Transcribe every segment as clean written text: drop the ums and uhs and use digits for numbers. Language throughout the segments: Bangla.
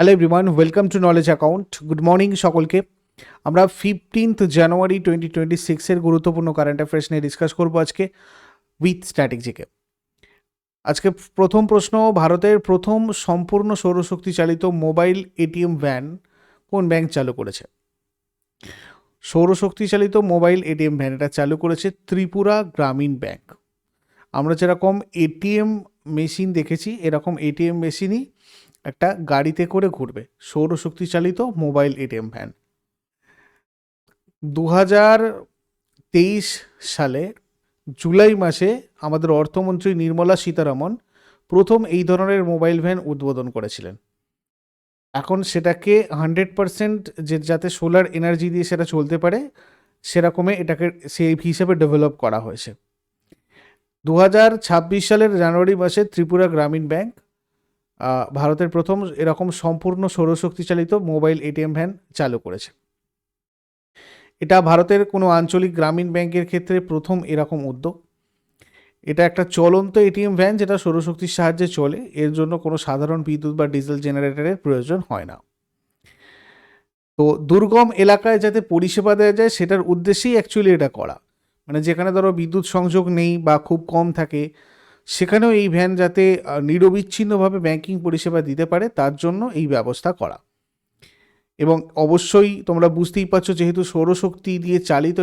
Hello everyone, welcome to knowledge account. Good morning সকলকে। আমরা 15 জানুয়ারি 2026 গুরুত্বপূর্ণ কারেন্ট অ্যাফেয়ার্স নিয়ে ডিসকাস করবো আজকে উইথ স্ট্র্যাটেজিকে। আজকে প্রথম প্রশ্ন, ভারতের প্রথম সম্পূর্ণ সৌরশক্তি চালিত মোবাইল এটিএম ভ্যান কোন ব্যাংক চালু করেছে? সৌরশক্তি চালিত মোবাইল এটিএম ভ্যান এটা চালু করেছে ত্রিপুরা গ্রামীণ ব্যাংক। আমরা যেরকম এটিএম মেশিন দেখেছি, এরকম এটিএম মেশিনই একটা গাড়িতে করে ঘুরবে, সৌরশক্তি চালিত মোবাইল এটিএম ভ্যান। 2023 সালে জুলাই মাসে আমাদের অর্থমন্ত্রী নির্মলা সীতারামন প্রথম এই ধরনের মোবাইল ভ্যান উদ্বোধন করেছিলেন। এখন সেটাকে 100% যাতে সোলার এনার্জি দিয়ে সেটা চলতে পারে সেরকমে এটাকে সেই হিসেবে ডেভেলপ করা হয়েছে। 2026 সালের জানুয়ারি মাসে ত্রিপুরা গ্রামীণ ব্যাংক ভারতের প্রথম এরকম সম্পূর্ণ সৌরশক্তি চালিত মোবাইল এটিএম ভ্যান চালু করেছে। এটা ভারতের কোনো আঞ্চলিক গ্রামীণ ব্যাংকের ক্ষেত্রে প্রথম এরকম উদ্যোগ। এটা একটা চলন্ত এটিএম ভ্যান যেটা সৌরশক্তির সাহায্যে চলে, এর জন্য কোনো সাধারণ বিদ্যুৎ বা ডিজেল জেনারেটরের প্রয়োজন হয় না। তো দুর্গম এলাকায় যাতে পরিষেবা দেওয়া যায় সেটার উদ্দেশ্যেই অ্যাকচুয়ালি এটা করা। মানে যেখানে ধরো বিদ্যুৎ সংযোগ নেই বা খুব কম থাকে, সেখানেও এই ভ্যান যাতে নিরবিচ্ছিন্নভাবে ব্যাংকিং পরিষেবা দিতে পারে তার জন্য এই ব্যবস্থা করা। এবং অবশ্যই তোমরা বুঝতেই পারছো, যেহেতু সৌরশক্তি দিয়ে চালিত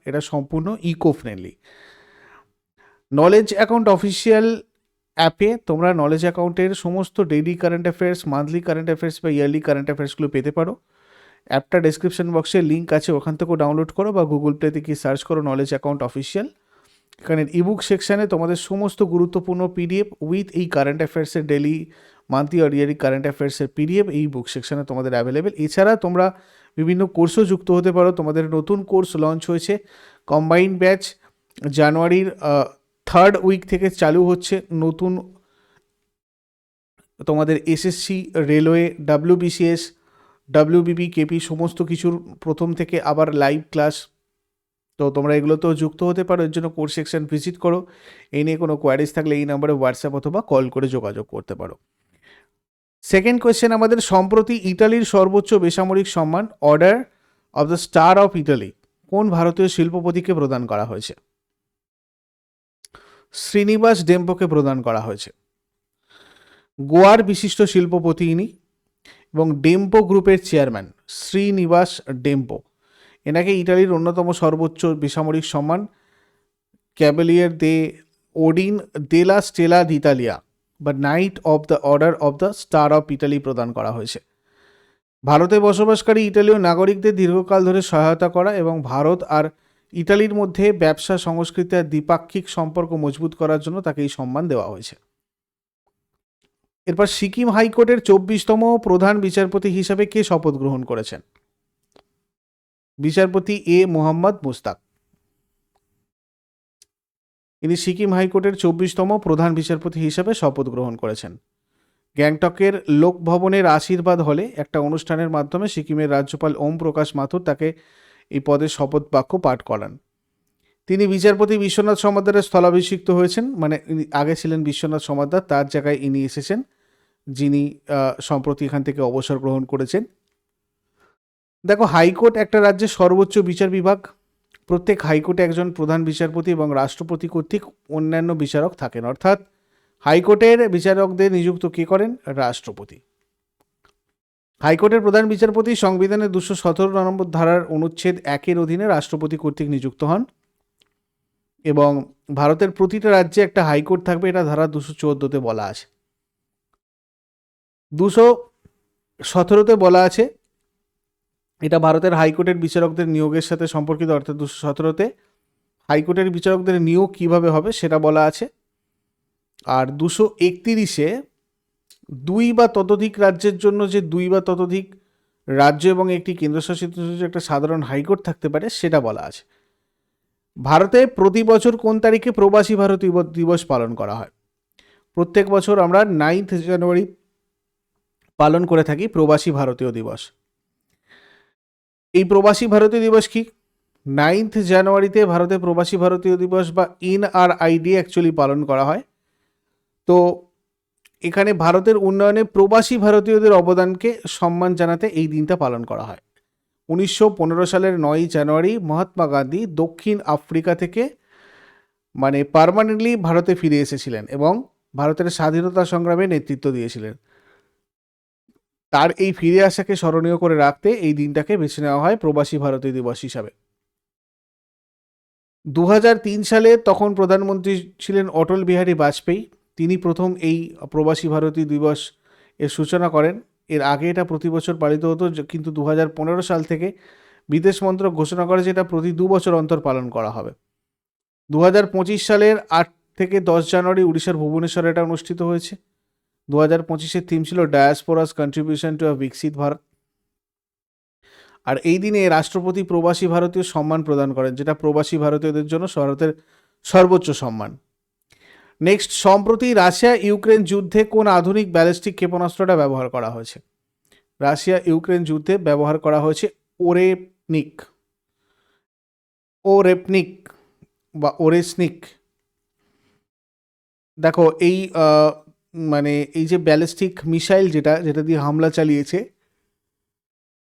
এটা সম্পূর্ণ eco friendly. Knowledge account official অ্যাপে তোমরা নলেজ অ্যাকাউন্টের সমস্ত daily current affairs, monthly current affairs বা ইয়ারলি কারেন্ট অ্যাফেয়ার্সগুলো পেতে পারো। অ্যাপটা ডেসক্রিপশন বক্সে লিঙ্ক আছে, ওখান থেকেও ডাউনলোড করো বা গুগল প্লেতে গিয়ে সার্চ করো নলেজ অ্যাকাউন্ট অফিসিয়াল। এখানে ইবুক সেকশানে তোমাদের সমস্ত গুরুত্বপূর্ণ পিডিএফ উইথ এই কারেন্ট অ্যাফেয়ার্সের ডেলি, মান্থলি আর ইয়ারলি কারেন্ট অ্যাফেয়ার্সের পিডিএফ এই বুক সেকশানে তোমাদের অ্যাভেলেবেল। এছাড়া তোমরা বিভিন্ন কোর্সও যুক্ত হতে পারো। তোমাদের নতুন কোর্স লঞ্চ হয়েছে, কম্বাইন্ড ব্যাচ জানুয়ারির 3rd উইক থেকে চালু হচ্ছে। নতুন তোমাদের SSC, railway, WBCS, WBP, KP সমস্ত কিছুর প্রথম থেকে আবার লাইভ ক্লাস। তো তোমরা এগুলোতেও যুক্ত হতে পারো। এর জন্য কোর্স সেকশন ভিজিট করো। এই নিয়ে কোনো কোয়ারিজ থাকলে এই নাম্বারে হোয়াটসঅ্যাপ অথবা কল করে যোগাযোগ করতে পারো। সেকেন্ড কোয়েশ্চেন আমাদের, সম্প্রতি ইতালির সর্বোচ্চ বেসামরিক সম্মান order of the star of Italy কোন ভারতীয় শিল্পপতিকে প্রদান করা হয়েছে? শ্রীনিবাস ডেম্পোকে প্রদান করা হয়েছে। গোয়ার বিশিষ্ট শিল্পপতি ইনি এবং ডেম্পো গ্রুপের চেয়ারম্যান শ্রীনিবাস ডেম্পো। এনাকে ইটালির অন্যতম সর্বোচ্চ বেসামরিক সম্মান ক্যাভেলিয়ার দে ওডিন দেলা স্টেলা d'Italia বা night of the order of the star of Italy প্রদান করা হয়েছে। ভারতে বসবাসকারী ইটালীয় নাগরিকদের দীর্ঘকাল ধরে সহায়তা করা এবং ভারত আর ইটালির মধ্যে ব্যবসা, সংস্কৃতি আর দ্বিপাক্ষিক সম্পর্ক মজবুত করার জন্য তাকে এই সম্মান দেওয়া হয়েছে। এরপর সিকিম হাইকোর্টের 24তম প্রধান বিচারপতি হিসাবে কে শপথ গ্রহণ করেছেন? বিচারপতি এ মোহাম্মদ মুস্তাক। ইনি সিকিম হাইকোর্টের 24তম প্রধান বিচারপতি হিসাবে শপথ গ্রহণ করেছেন। গ্যাংটকের লোকভবনের আশীর্বাদ হলে একটা অনুষ্ঠানের মাধ্যমে সিকিমের রাজ্যপাল ওম প্রকাশ মাথুর তাকে এই পদে শপথ বাক্য পাঠ করান। তিনি বিচারপতি বিশ্বনাথ সমাদ্দারের স্থলাভিষিক্ত হয়েছেন। মানে আগে ছিলেন বিশ্বনাথ সমাদ্দার, তার জায়গায় ইনি এসেছেন, যিনি সম্প্রতি এখান থেকে অবসর গ্রহণ করেছেন। দেখো, হাইকোর্ট একটা রাজ্যের সর্বোচ্চ বিচার বিভাগ। প্রত্যেক হাইকোর্টে একজন প্রধান বিচারপতি এবং রাষ্ট্রপতি কর্তৃক অন্যান্য বিচারক থাকেন, অর্থাৎ হাইকোর্টের বিচারকদের নিযুক্ত কে করেন? রাষ্ট্রপতি। হাইকোর্টের প্রধান বিচারপতি সংবিধানের 217 নম্বর ধারার অনুচ্ছেদ 1 অধীনে রাষ্ট্রপতি কর্তৃক নিযুক্ত হন। এবং ভারতের প্রতিটা রাজ্যে একটা হাইকোর্ট থাকবে, এটা ধারা 214-তে বলা আছে। 217-তে বলা আছে, এটা ভারতের হাইকোর্টের বিচারকদের নিয়োগের সাথে সম্পর্কিত, অর্থাৎ 217-তে হাইকোর্টের বিচারকদের নিয়োগ কিভাবে হবে সেটা বলা আছে। আর 231-এ 2 বা ততোধিক রাজ্যের জন্য যে 2 বা ততোধিক রাজ্য এবং একটি কেন্দ্রশাসিত অঞ্চলে একটা সাধারণ হাইকোর্ট থাকতে পারে সেটা বলা আছে। ভারতে প্রতি বছর কোন তারিখে প্রবাসী ভারতীয় দিবস পালন করা হয়? প্রত্যেক বছর আমরা 9th জানুয়ারি পালন করে থাকি প্রবাসী ভারতীয় দিবস। এই প্রবাসী ভারতীয় দিবস কি? 9th জানুয়ারিতে ভারতে প্রবাসী ভারতীয় দিবস বা NRID অ্যাকচুয়ালি পালন করা হয়। তো এখানে ভারতের উন্নয়নে প্রবাসী ভারতীয়দের অবদানকে সম্মান জানাতে এই দিনটা পালন করা হয়। 1915 সালের 9ই জানুয়ারি মহাত্মা গান্ধী দক্ষিণ আফ্রিকা থেকে মানে পার্মানেন্টলি ভারতে ফিরে এসেছিলেন এবং ভারতের স্বাধীনতা সংগ্রামে নেতৃত্ব দিয়েছিলেন। তার এই ফিরে আসাকে স্মরণীয় করে রাখতে এই দিনটাকে বেছে নেওয়া হয় প্রবাসী ভারতীয় দিবস হিসাবে। 2003 সালে তখন প্রধানমন্ত্রী ছিলেন অটল বিহারী বাজপেয়ী। তিনি প্রথম এই প্রবাসী ভারতীয় দিবস এর সূচনা করেন। এর আগে এটা প্রতি বছর পালিত হতো, কিন্তু 2015 সাল থেকে বিদেশ মন্ত্রক ঘোষণা করে যে এটা প্রতি 2 বছর অন্তর পালন করা হবে। 2025 সালের 8 থেকে 10 জানুয়ারি উড়িষ্যার ভুবনেশ্বরে এটা অনুষ্ঠিত হয়েছে। 2025-এর থিম ছিল ডায়াসপোরাস কন্ট্রিবিউশন টু আ বিকশিত ভারত। আর এই দিনে রাষ্ট্রপতি প্রবাসী ভারতীয় সম্মান প্রদান করেন, যেটা প্রবাসী ভারতীয়দের জন্য ভারতের সর্বোচ্চ সম্মান। নেক্সট, সম্প্রতি রাশিয়া ইউক্রেন যুদ্ধে কোন আধুনিক ব্যালিস্টিক ক্ষেপণাস্ত্রটা ব্যবহার করা হয়েছে? রাশিয়া ইউক্রেন যুদ্ধে ব্যবহার করা হয়েছে ওরেপনিক বা ওরেসনিক। দেখো এই মানে এই যে ব্যালিস্টিক মিসাইল যেটা দিয়ে হামলা চালিয়েছে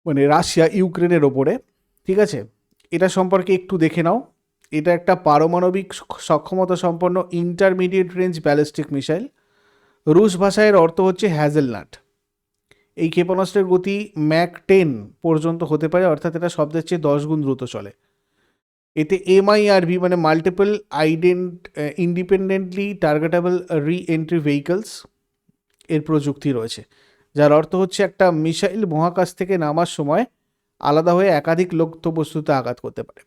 মানে রাশিয়া ইউক্রেনের ওপরে, ঠিক আছে, এটা সম্পর্কে একটু দেখে নাও। এটা একটা পারমাণবিক সক্ষমতা সম্পন্ন ইন্টারমিডিয়েট রেঞ্জ ব্যালিস্টিক মিসাইল। রুশ ভাষায় এর অর্থ হচ্ছে হ্যাজেলনাট। এই ক্ষেপণাস্ত্রের গতি ম্যাক 10 পর্যন্ত হতে পারে, অর্থাৎ এটা শব্দের চেয়ে 10 গুণ দ্রুত চলে। এতে MIRV মানে মাল্টিপল ইন্ডিপেন্ডেন্টলি টার্গেটেবল রি এন্ট্রি ভেহিকলস এর প্রযুক্তি রয়েছে, যার অর্থ হচ্ছে একটা মিসাইল মহাকাশ থেকে নামার সময় আলাদা হয়ে একাধিক লক্ষ্যবস্তুতে আঘাত করতে পারে।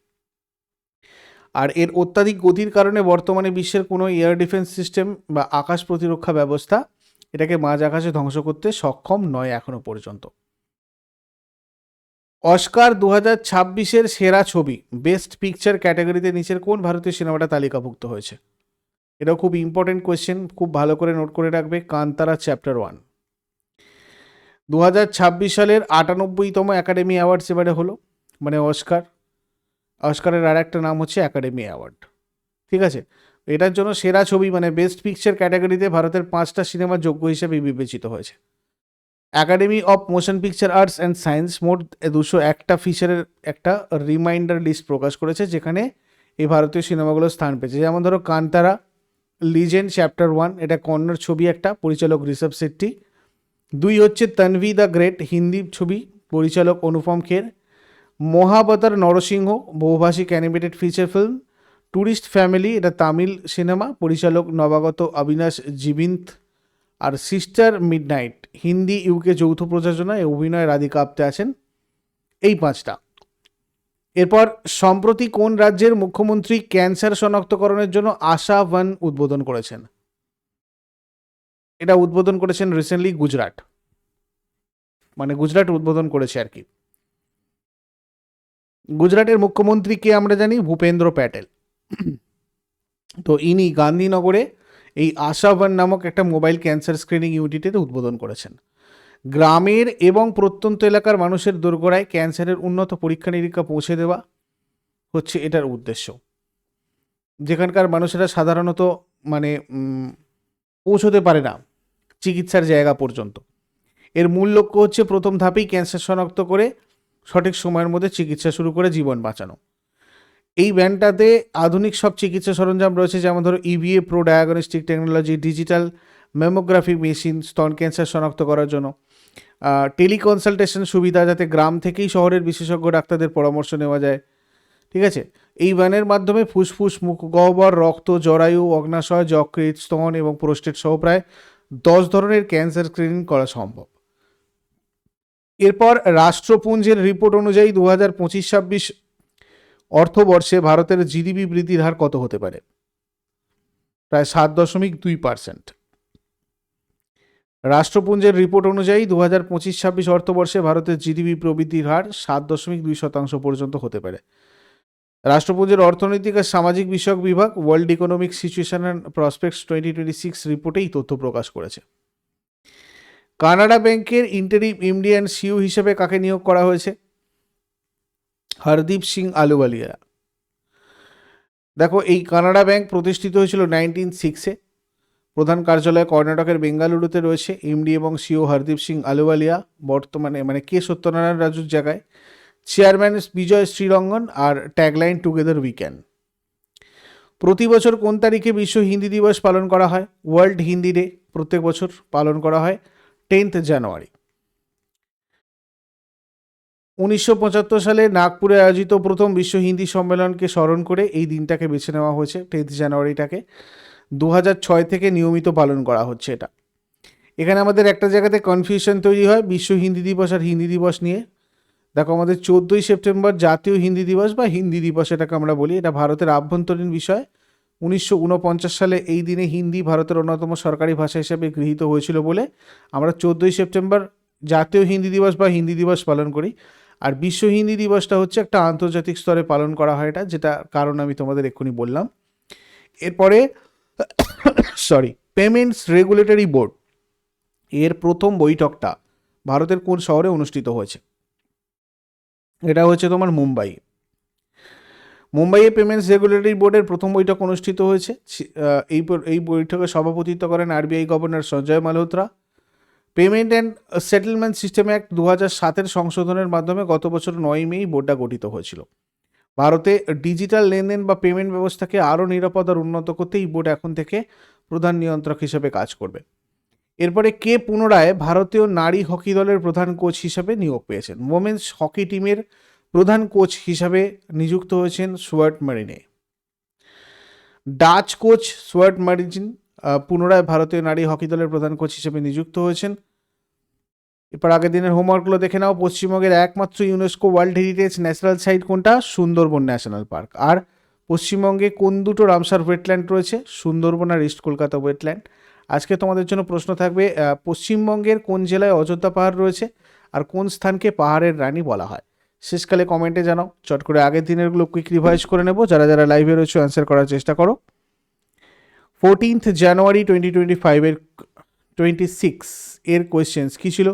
আর এর অত্যাধিক গতির কারণে বর্তমানে বিশ্বের কোনো এয়ার ডিফেন্স সিস্টেম বা আকাশ প্রতিরক্ষা ব্যবস্থা এটাকে মাঝ আকাশে ধ্বংস করতে সক্ষম নয় এখনো পর্যন্ত। অস্কার 2026-এর সেরা ছবি বেস্ট পিকচার ক্যাটাগরিতে নিচের কোন ভারতীয় সিনেমাটা তালিকাভুক্ত হয়েছে? এটাও খুব ইম্পর্টেন্ট কোয়েশ্চেন, খুব ভালো করে নোট করে রাখবে। কান্তারা চ্যাপ্টার 1। 2026 সালের 98তম একাডেমি অ্যাওয়ার্ডস এবারে হলো, মানে অস্কারের আর একটা নাম হচ্ছে একাডেমি অ্যাওয়ার্ড, ঠিক আছে। এটার জন্য সেরা ছবি মানে বেস্ট পিকচার ক্যাটাগরিতে ভারতের 5টা সিনেমা যোগ্য হিসেবে বিবেচিত হয়েছে। Academy of motion picture arts and science মোট 201টা ফিচারের একটা রিমাইন্ডার লিস্ট প্রকাশ করেছে, যেখানে এই ভারতীয় সিনেমাগুলো স্থান পেয়েছে। যেমন ধরো কান্তারা, লিজেন্ড চ্যাপ্টার 1, এটা কন্নড় ছবি একটা, পরিচালক ঋষভ শেট্টি। 2 হচ্ছে তনভি দ্য গ্রেট, হিন্দি ছবি, পরিচালক অনুপম খের। মহাবতার নরসিংহ, বহুভাষিক animated feature film. Tourist family, এটা তামিল সিনেমা, পরিচালক নবাগত অবিনাশ জিবিন্ত। আর সিস্টার মিডনাইট, হিন্দি ইউকে যৌথ প্রযোজনায় অভিনয় রাধিকা আপ্তে আছেন। এই 5টা। এরপর সম্প্রতি কোন রাজ্যের মুখ্যমন্ত্রী ক্যান্সার শনাক্তকরণের জন্য আশা ওয়ান উদ্বোধন করেছেন? এটা উদ্বোধন করেছেন রিসেন্টলি গুজরাট, মানে গুজরাট উদ্বোধন করেছে আর কি। গুজরাটের মুখ্যমন্ত্রী কে আমরা জানি, ভূপেন্দ্র প্যাটেল। তো ইনি গান্ধীনগরে এই আশা ওয়ান নামক একটা মোবাইল ক্যান্সার স্ক্রিনিং ইউনিটের উদ্বোধন করেছেন। গ্রামের এবং প্রত্যন্ত এলাকার মানুষের দোরগোড়ায় ক্যান্সারের উন্নত পরীক্ষা নিরীক্ষা পৌঁছে দেওয়া হচ্ছে এটার উদ্দেশ্য। যেখানকার মানুষেরা সাধারণত মানে পৌঁছতে পারে না চিকিৎসার জায়গা পর্যন্ত। এর মূল লক্ষ্য হচ্ছে প্রথম ধাপেই ক্যান্সার শনাক্ত করে সঠিক সময়ের মধ্যে চিকিৎসা শুরু করে জীবন বাঁচানো। এই ভ্যানটাতে আধুনিক সব চিকিৎসা সরঞ্জাম রয়েছে, যেমন ধরো EVA pro diagnostic technology, digital mammography machine স্তন ক্যান্সার শনাক্ত করার জন্য, টেলিকনসালটেশন সুবিধা, যাতে গ্রাম থেকেই শহরের বিশেষজ্ঞ ডাক্তারদের পরামর্শ নেওয়া যায়, ঠিক আছে। এই ভ্যানের মাধ্যমে ফুসফুস, মুখ গহ্বর, রক্ত, জরায়ু, অগ্নাশয়, যকৃৎ, স্তন এবং প্রোস্টেট সহ প্রায় 10 ধরনের ক্যান্সার স্ক্রিনিং করা সম্ভব। এরপর রাষ্ট্রপুঞ্জের রিপোর্ট অনুযায়ী 2025-26 অর্থবর্ষে ভারতের জিডিপি বৃদ্ধির হার কত হতে পারে? প্রায় 7.2%। রাষ্ট্রপুঞ্জের রিপোর্ট অনুযায়ী 2025-26 অর্থবর্ষে ভারতের জিডিপি প্রবৃদ্ধির হার 7.2% পর্যন্ত হতে পারে। রাষ্ট্রপুঞ্জের অর্থনৈতিক আর সামাজিক বিষয়ক বিভাগ world economic situation and prospects 2026 রিপোর্টে এই তথ্য প্রকাশ করেছে। কানাডা ব্যাংকের ইন্টারিম MD অ্যান্ড CEO হিসেবে কাকে নিয়োগ করা হয়েছে? হরদীপ সিং আলুওয়ালিয়া। দেখো এই কানাডা ব্যাংক প্রতিষ্ঠিত হয়েছিল 1906-এ। প্রধান কার্যালয় কর্ণাটকের বেঙ্গালুরুতে রয়েছে। এমডি এবং সিও হরদীপ সিং আলুওয়ালিয়া, বর্তমানে কে সত্যনারায়ণ রাজুর জায়গায়। চেয়ারম্যান বিজয় শ্রীরঙ্গন, আর ট্যাগলাইন টুগেদার উই ক্যান। প্রতি বছর কোন তারিখে বিশ্ব হিন্দি দিবস পালন করা হয়? ওয়ার্ল্ড হিন্দি ডে প্রত্যেক বছর পালন করা হয় 10th জানুয়ারি। 1975 সালে নাগপুরে আয়োজিত প্রথম বিশ্ব হিন্দি সম্মেলনকে স্মরণ করে এই দিনটাকে বেছে নেওয়া হয়েছে, 10th জানুয়ারিটাকে। 2006 থেকে নিয়মিত পালন করা হচ্ছে এটা। এখানে আমাদের একটা জায়গাতে কনফিউশন তৈরি হয় বিশ্ব হিন্দি দিবস আর হিন্দি দিবস নিয়ে। দেখো, আমাদের 14ই সেপ্টেম্বর জাতীয় হিন্দি দিবস বা হিন্দি দিবস এটাকে আমরা বলি, এটা ভারতের আভ্যন্তরীণ বিষয়। 1949 সালে এই দিনে হিন্দি ভারতের অন্যতম সরকারি ভাষা হিসেবে গৃহীত হয়েছিল বলে আমরা 14ই সেপ্টেম্বর জাতীয় হিন্দি দিবস বা হিন্দি দিবস পালন করি। আর বিশ্ব হিন্দি দিবসটা হচ্ছে একটা আন্তর্জাতিক স্তরে পালন করা হয় এটা, যেটা কারণ আমি তোমাদের এক্ষুনি বললাম। এরপরে পেমেন্টস রেগুলেটরি বোর্ড এর প্রথম বৈঠকটা ভারতের কোন শহরে অনুষ্ঠিত হয়েছে? এটা হচ্ছে তোমার মুম্বাইয়ে পেমেন্টস রেগুলেটরি বোর্ডের প্রথম বৈঠক অনুষ্ঠিত হয়েছে। এই বৈঠকে সভাপতিত্ব করেন RBI governor Sanjay Malhotra. Payment and settlement system act 2007 সংশোধনের মাধ্যমে গত বছর 9 মে বোর্ডটা গঠিত হয়েছিল। ভারতে ডিজিটাল লেনদেন বা পেমেন্ট ব্যবস্থাকে আরও নিরাপদ আর উন্নত করতে এই বোর্ড এখন থেকে প্রধান নিয়ন্ত্রক হিসেবে কাজ করবে। এরপরে কে পুনরায় ভারতীয় নারী হকি দলের প্রধান কোচ হিসাবে নিয়োগ পেয়েছেন? ওমেন্স হকি টিমের প্রধান কোচ হিসাবে নিযুক্ত হয়েছেন সুয়ার্ট মারিনে। ডাচ কোচ সুয়ার্ট মারিজিন পুনরায় ভারতীয় নারী হকি দলের প্রধান কোচ হিসেবে নিযুক্ত হয়েছেন। এরপর আগের দিনের হোমওয়ার্কগুলো দেখে নাও। পশ্চিমবঙ্গের একমাত্র UNESCO world heritage national site কোনটা? Sundarban national park. আর পশ্চিমবঙ্গে কোন দুটো রামসার ওয়েটল্যান্ড রয়েছে? সুন্দরবন আর ইস্ট কলকাতা ওয়েটল্যান্ড। আজকে তোমাদের জন্য প্রশ্ন থাকবে, পশ্চিমবঙ্গের কোন জেলায় অযোধ্যা পাহাড় রয়েছে আর কোন স্থানকে পাহাড়ের রানী বলা হয়? শেষকালে কমেন্টে জানাও। চট করে আগের দিনেরগুলো কুইক রিভাইজ করে নেব। যারা যারা লাইভে রয়েছে অ্যান্সার করার চেষ্টা করো। 14th জানুয়ারি 2026 এর কোয়েশ্চেন্স কী ছিল?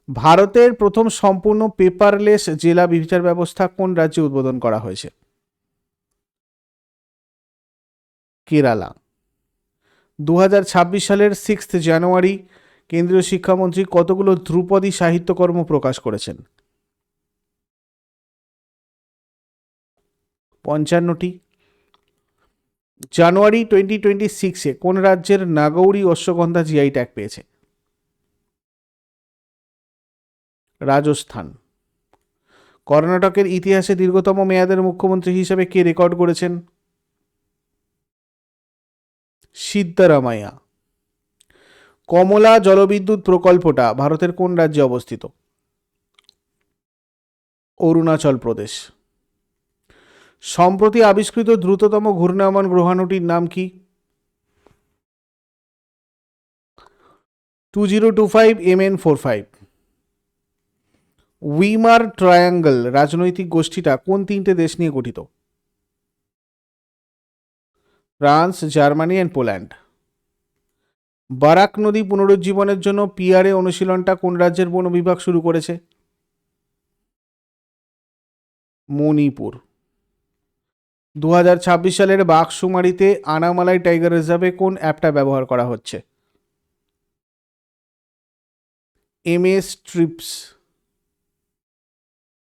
ভারতের প্রথম সম্পূর্ণ পেপারলেস জেলা বিচার ব্যবস্থা কোন রাজ্যে উদ্বোধন করা হয়েছে? কেরালা। 2026 সালের 6th জানুয়ারি কেন্দ্রীয় শিক্ষামন্ত্রী কতগুলো ধ্রুপদী সাহিত্যকর্ম প্রকাশ করেছেন? 55টি। জানুয়ারি 2026 কোন রাজ্যের নাগৌরি অশ্বগন্ধা জিআই ট্যাগ পেয়েছে? রাজস্থান। কর্ণাটকের ইতিহাসে দীর্ঘতম মেয়াদের মুখ্যমন্ত্রী হিসেবে কে রেকর্ড করেছেন? সিদ্ধারামাইয়া। কমলা জলবিদ্যুৎ প্রকল্পটা ভারতের কোন রাজ্যে অবস্থিত? অরুণাচল প্রদেশ। সম্প্রতি আবিষ্কৃত দ্রুততম ঘূর্ণায়মান গ্রহাণুটির নাম কি? 2025 MN45। উইমার ট্রায়াঙ্গল রাজনৈতিক গোষ্ঠীটা কোন 3টে দেশ নিয়ে গঠিত? France, Germany and Poland. Barack নদী পুনরুজ্জীবনের জন্য পিআরএ অনুশীলনটা কোন রাজ্যের বন বিভাগ শুরু করেছে? মণিপুর। 2026 সালের বাঘশুমারিতে আনামালাই টাইগার রিজার্ভে কোন অ্যাপটা ব্যবহার করা হচ্ছে? MS TRIPS.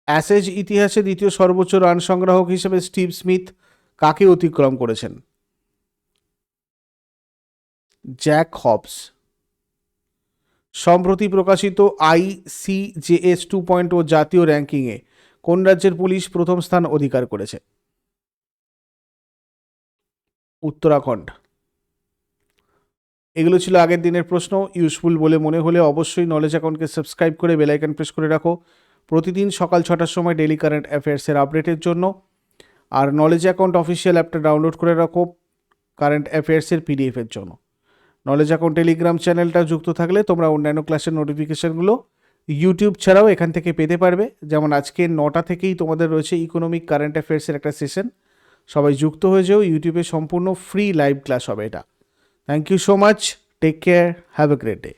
অ্যাশেজ ইতিহাসে দ্বিতীয় সর্বোচ্চ রান সংগ্রাহক হিসেবে স্টিভ স্মিথ কাকে অতিক্রম করেছেন? Jack Hobbs. সম্প্রতি প্রকাশিত ICJS 2.0 জাতীয় র্যাঙ্কিংয়ে কোন রাজ্যের পুলিশ প্রথম স্থান অধিকার করেছে? উত্তরাখণ্ড। এগুলো ছিল আগের দিনের প্রশ্ন। ইউজফুল বলে মনে হলে অবশ্যই নলেজ অ্যাকাউন্টকে সাবস্ক্রাইব করে বেল আইকন প্রেস করে রাখো প্রতিদিন সকাল 6টার সময় ডেইলি কারেন্ট অ্যাফেয়ার্সের আপডেটের জন্য। আর নলেজ অ্যাকাউন্ট অফিসিয়াল অ্যাপটা ডাউনলোড করে রাখো কারেন্ট অ্যাফেয়ার্সের পিডিএফের জন্য। নলেজ অ্যাকাউন্ট টেলিগ্রাম চ্যানেলটা যুক্ত থাকলে তোমরা অন্যান্য ক্লাসের নোটিফিকেশানগুলো ইউটিউব ছাড়াও এখান থেকে পেতে পারবে। যেমন আজকে 9টা থেকেই তোমাদের রয়েছে ইকোনমিক কারেন্ট অ্যাফেয়ার্সের একটা সেশন। সবাই যুক্ত হয়ে যাও, ইউটিউবে সম্পূর্ণ ফ্রি লাইভ ক্লাস হবে এটা। Thank you so much, take care, have a great day.